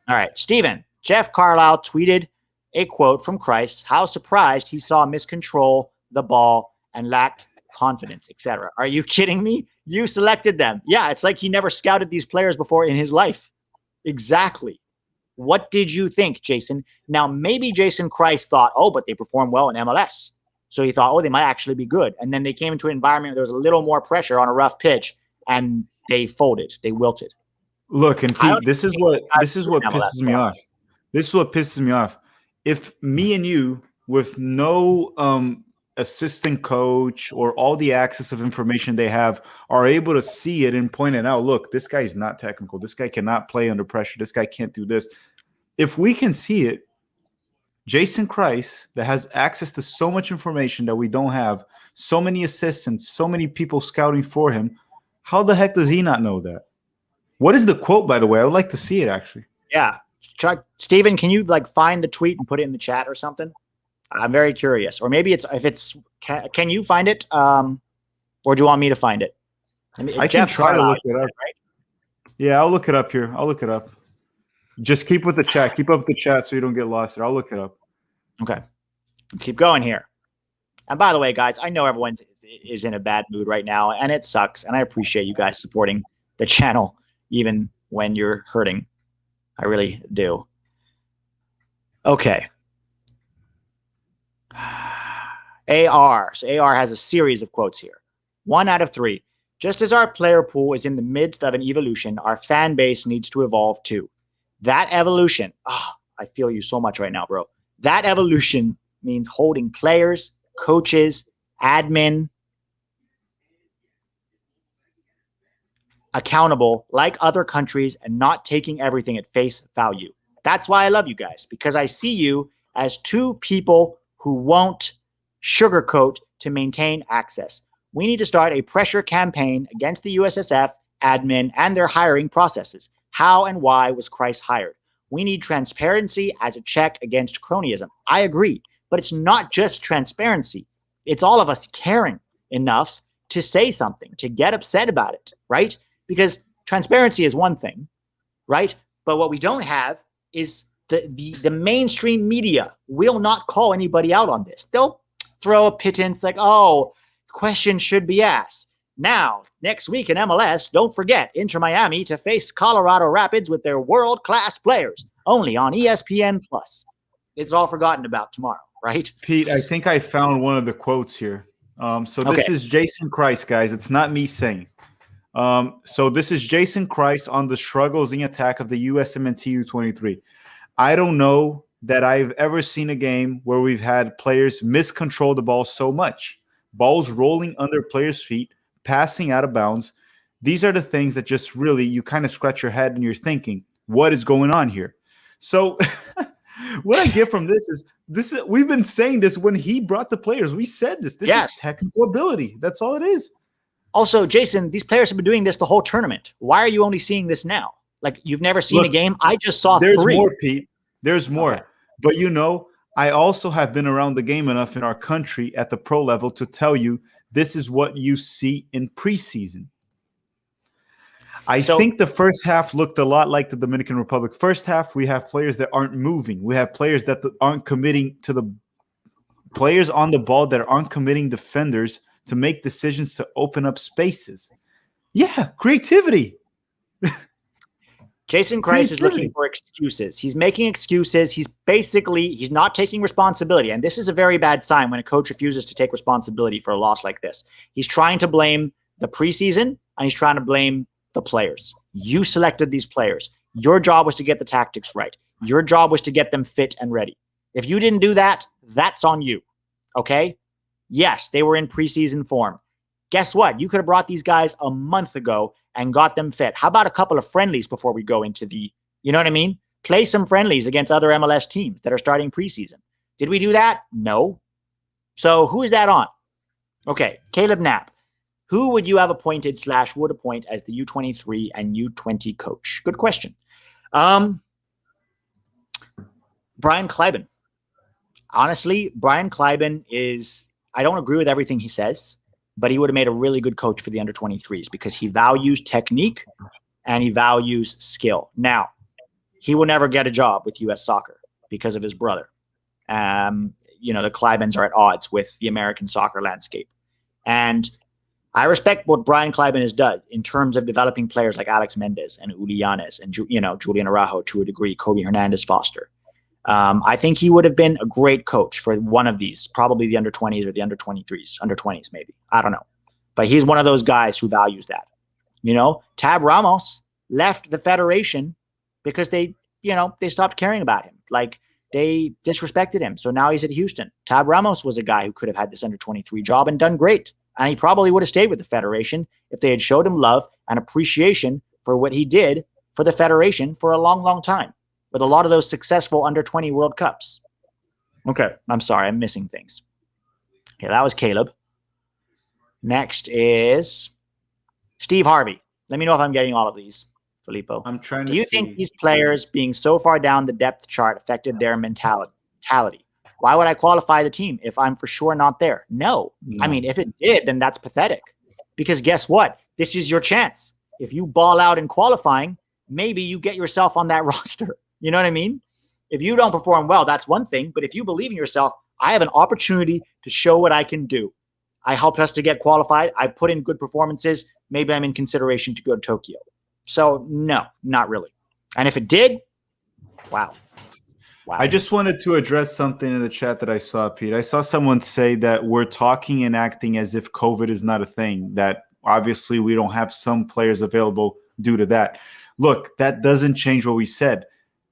All right, Steven. Jeff Carlisle tweeted a quote from Kreis, how surprised he saw miscontrol the ball and lacked confidence, etc. Are you kidding me? You selected them. Yeah, it's like he never scouted these players before in his life. Exactly. What did you think, Jason? Now, maybe Jason Kreis thought, but they perform well in MLS. So he thought, they might actually be good. And then they came into an environment where there was a little more pressure on a rough pitch, and they folded. They wilted. Look, and Pete, this is what pisses me off. This is what pisses me off. If me and you, with no assistant coach or all the access of information they have, are able to see it and point it out, look, this guy's not technical. This guy cannot play under pressure. This guy can't do this. If we can see it, Jason Kreis, that has access to so much information that we don't have, so many assistants, so many people scouting for him, how the heck does he not know that? What is the quote, by the way? I would like to see it, actually. Yeah. Steven, can you find the tweet and put it in the chat or something? I'm very curious. Or maybe can you find it? Or do you want me to find it? I can try to look it up. Right? Yeah, I'll look it up here. I'll look it up. Just keep with the chat. Keep up with the chat so you don't get lost there. I'll look it up. Okay. Let's keep going here. And by the way, guys, I know everyone is in a bad mood right now, and it sucks. And I appreciate you guys supporting the channel, even when you're hurting. I really do. Okay. AR. So AR has a series of quotes here. 1 out of 3. Just as our player pool is in the midst of an evolution, our fan base needs to evolve too. That evolution, I feel you so much right now, bro. That evolution means holding players, coaches, admin accountable like other countries and not taking everything at face value. That's why I love you guys, because I see you as two people who won't sugarcoat to maintain access. We need to start a pressure campaign against the USSF admin and their hiring processes. How and why was Kreis hired? We need transparency as a check against cronyism. I agree, but it's not just transparency. It's all of us caring enough to say something, to get upset about it, right? Because transparency is one thing, right? But what we don't have is the mainstream media will not call anybody out on this. They'll throw a pittance like, oh, questions should be asked. Now, next week in MLS, don't forget Inter Miami to face Colorado Rapids with their world-class players, only on ESPN+. It's all forgotten about tomorrow, right? Pete, I think I found one of the quotes here. This is Jason Kreis, guys. It's not me saying. So this is Jason Kreis on the struggles in attack of the USMNT U23. I don't know that I've ever seen a game where we've had players miscontrol the ball so much. Balls rolling under players' feet, passing out of bounds. These are the things that just really, you kind of scratch your head and you're thinking, what is going on here? So what I get from this is we've been saying this when he brought the players. We said this. This is technical ability. That's all it is. Also, Jason, these players have been doing this the whole tournament. Why are you only seeing this now? Like, you've never seen a game? I just saw there's 3. There's more, Pete. There's more. Okay. But, you know, I also have been around the game enough in our country at the pro level to tell you this is what you see in preseason. I think the first half looked a lot like the Dominican Republic. First half, we have players that aren't moving. We have players that aren't committing to the players on the ball that aren't committing defenders to make decisions to open up spaces. Yeah, creativity. Jason Kreis is looking for excuses. He's making excuses. He's not taking responsibility. And this is a very bad sign when a coach refuses to take responsibility for a loss like this. He's trying to blame the preseason and he's trying to blame the players. You selected these players. Your job was to get the tactics right. Your job was to get them fit and ready. If you didn't do that, that's on you. Okay? Yes, they were in preseason form. Guess what? You could have brought these guys a month ago and got them fit. How about a couple of friendlies before we go into you know what I mean? Play some friendlies against other MLS teams that are starting preseason. Did we do that? No. So who is that on? Okay, Caleb Knapp. Who would you have appointed / would appoint as the U23 and U20 coach? Good question. Brian Kleiben. Honestly, Brian Kleiben is, I don't agree with everything he says, but he would have made a really good coach for the under-23s because he values technique and he values skill. Now, he will never get a job with U.S. Soccer because of his brother. You know, the Kleibens are at odds with the American soccer landscape. And I respect what Brian Kleiben has done in terms of developing players like Alex Mendez and Uli Yanes and, you know, Julian Araujo to a degree, Kobe Hernandez Foster. I think he would have been a great coach for one of these, probably the under-20s or the under-23s, under-20s maybe. I don't know. But he's one of those guys who values that. You know, Tab Ramos left the federation because they stopped caring about him. Like, they disrespected him. So now he's at Houston. Tab Ramos was a guy who could have had this under-23 job and done great. And he probably would have stayed with the federation if they had showed him love and appreciation for what he did for the federation for a long, long time, with a lot of those successful under-20 World Cups. Okay, I'm sorry, I'm missing things. Okay, that was Caleb. Next is Steve Harvey. Let me know if I'm getting all of these, Filippo. I'm trying to Do you think these players being so far down the depth chart affected their mentality? Why would I qualify the team if I'm for sure not there? No. I mean, if it did, then that's pathetic. Because guess what? This is your chance. If you ball out in qualifying, maybe you get yourself on that roster. You know what I mean? If you don't perform well, that's one thing. But if you believe in yourself, I have an opportunity to show what I can do. I helped us to get qualified. I put in good performances. Maybe I'm in consideration to go to Tokyo. So no, not really. And if it did, wow. I just wanted to address something in the chat that I saw, Pete. I saw someone say that we're talking and acting as if COVID is not a thing, that obviously we don't have some players available due to that. Look, that doesn't change what we said.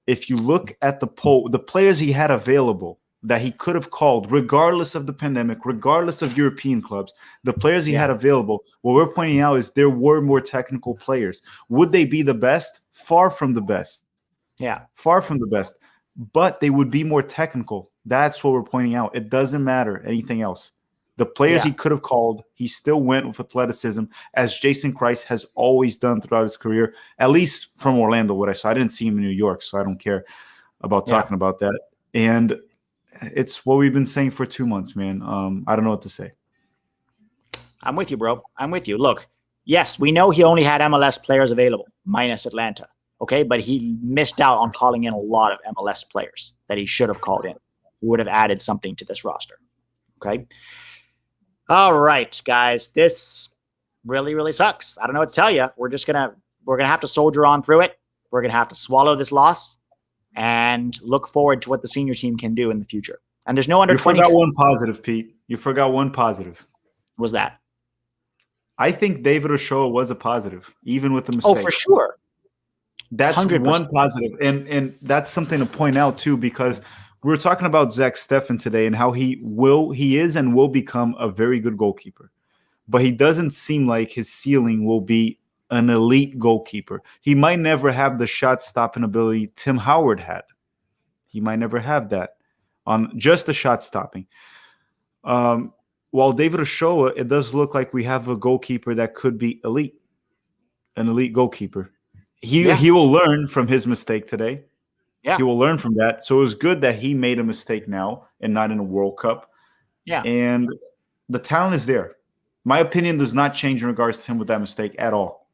If you look at the poll, the players he had available, that he could have called, regardless of the pandemic, regardless of European clubs, the players he had available, what we're pointing out is there were more technical players. Would they be the best? Far from the best. Yeah. Far from the best. But they would be more technical. That's what we're pointing out. It doesn't matter anything else. The players he could have called, he still went with athleticism, as Jason Kreis has always done throughout his career, at least from Orlando, what I saw. I didn't see him in New York, so I don't care about talking about that. And it's what we've been saying for 2 months, man. I don't know what to say. I'm with you, bro. I'm with you. Look, yes, we know he only had MLS players available, minus Atlanta. Okay, but he missed out on calling in a lot of MLS players that he should have called in, who would have added something to this roster. Okay. All right, guys. This really, really sucks. I don't know what to tell you. We're gonna have to soldier on through it. We're gonna have to swallow this loss and look forward to what the senior team can do in the future. And there's no under 20. You forgot one positive, Pete. You forgot one positive. What was that? I think David Ochoa was a positive, even with the mistake. Oh, for sure. That's 100%. One positive. And that's something to point out, too, because we were talking about Zach Steffen today and how he is and will become a very good goalkeeper. But he doesn't seem like his ceiling will be an elite goalkeeper. He might never have the shot stopping ability Tim Howard had. He might never have that on just the shot stopping. While David Ochoa, it does look like we have a goalkeeper that could be elite, an elite goalkeeper. He will learn from his mistake today. Yeah. He will learn from that. So it was good that he made a mistake now and not in a World Cup. Yeah. And the talent is there. My opinion does not change in regards to him with that mistake at all.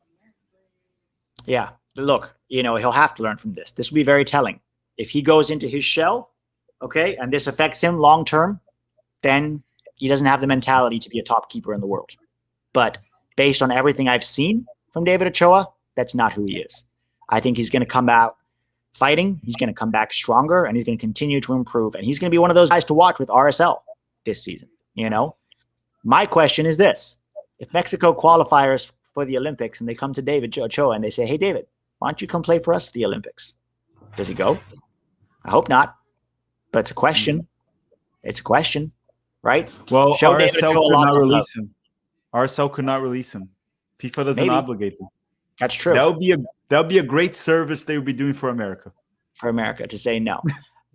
Yeah. Look, he'll have to learn from this. This will be very telling. If he goes into his shell, okay, and this affects him long term, then he doesn't have the mentality to be a top keeper in the world. But based on everything I've seen from David Ochoa, that's not who he is. I think he's going to come out fighting. He's going to come back stronger, and he's going to continue to improve. And he's going to be one of those guys to watch with RSL this season. My question is this. If Mexico qualifiers for the Olympics and they come to David Ochoa and they say, hey, David, why don't you come play for us at the Olympics? Does he go? I hope not. But it's a question. It's a question, right? Well, RSL could not release him. RSL could not release him. FIFA doesn't obligate them. That's true. That would be a great service they would be doing for America. For America to say no.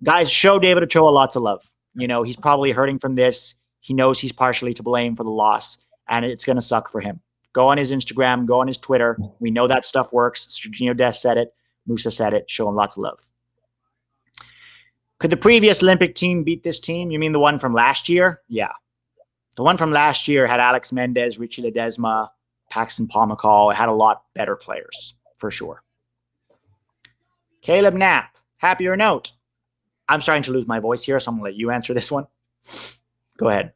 Guys, show David Ochoa lots of love. He's probably hurting from this. He knows he's partially to blame for the loss, and it's going to suck for him. Go on his Instagram, go on his Twitter. We know that stuff works. Sergio Dest said it. Musa said it. Show him lots of love. Could the previous Olympic team beat this team? You mean the one from last year? Yeah. The one from last year had Alex Mendez, Richie Ledesma, Paxton Pomacall. It had a lot better players, for sure. Caleb Knapp, happier note. I'm starting to lose my voice here, so I'm going to let you answer this one. Go ahead.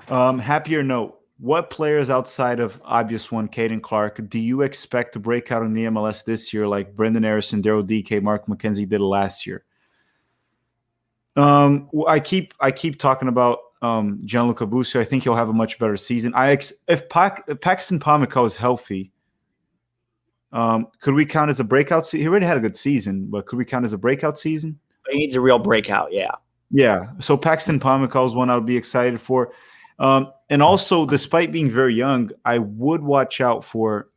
Happier note. What players outside of obvious one, Caden Clark, do you expect to break out in the MLS this year like Brendan Harrison, Daryl DK, Mark McKenzie did last year? I keep talking about Gianluca Busio. I think he'll have a much better season. If Paxton Pomacall is healthy, could we count as a breakout season? He already had a good season, but could we count as a breakout season? He needs a real breakout, yeah. Yeah, so Paxton Pomacall is one I would be excited for. And also, despite being very young, I would watch out for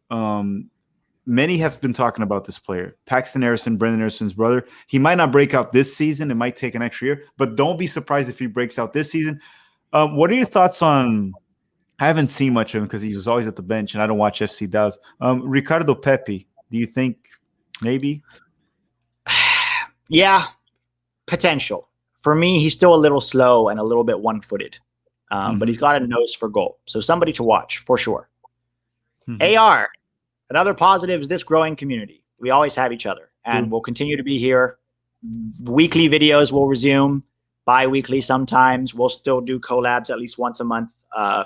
many have been talking about this player, Paxton Harrison, Brendan Harrison's brother. He might not break out this season. It might take an extra year, but don't be surprised if he breaks out this season. What are your thoughts on – I haven't seen much of him because he was always at the bench, and I don't watch FC Dallas. Ricardo Pepi, do you think maybe? Yeah, potential. For me, he's still a little slow and a little bit one-footed. But he's got a nose for goal. So somebody to watch, for sure. AR, another positive is this growing community. We always have each other, and we'll continue to be here. Weekly videos will resume, bi-weekly sometimes. We'll still do collabs at least once a month,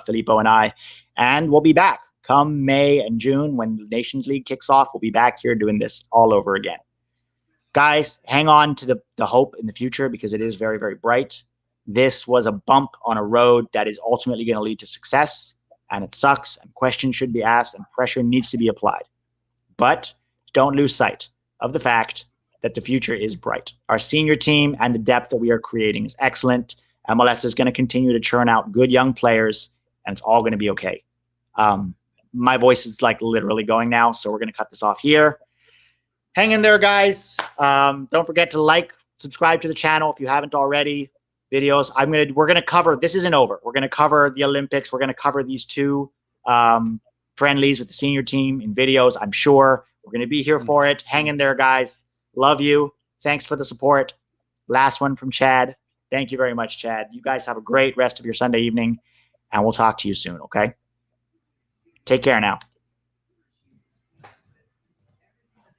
Fillipo and I. And we'll be back come May and June when the Nations League kicks off. We'll be back here doing this all over again. Guys, hang on to the hope in the future because it is very, very bright. This was a bump on a road that is ultimately going to lead to success, and it sucks, and questions should be asked, and pressure needs to be applied. But don't lose sight of the fact that the future is bright. Our senior team and the depth that we are creating is excellent. MLS is going to continue to churn out good young players, and it's all going to be okay. My voice is like literally going now, so we're going to cut this off here. Hang in there, guys. Don't forget to like, subscribe to the channel if you haven't already. Videos. We're gonna cover. This isn't over. We're gonna cover the Olympics. We're gonna cover these two friendlies with the senior team in videos. I'm sure we're gonna be here for it. Hang in there, guys. Love you. Thanks for the support. Last one from Chad. Thank you very much, Chad. You guys have a great rest of your Sunday evening, and we'll talk to you soon. Okay. Take care now.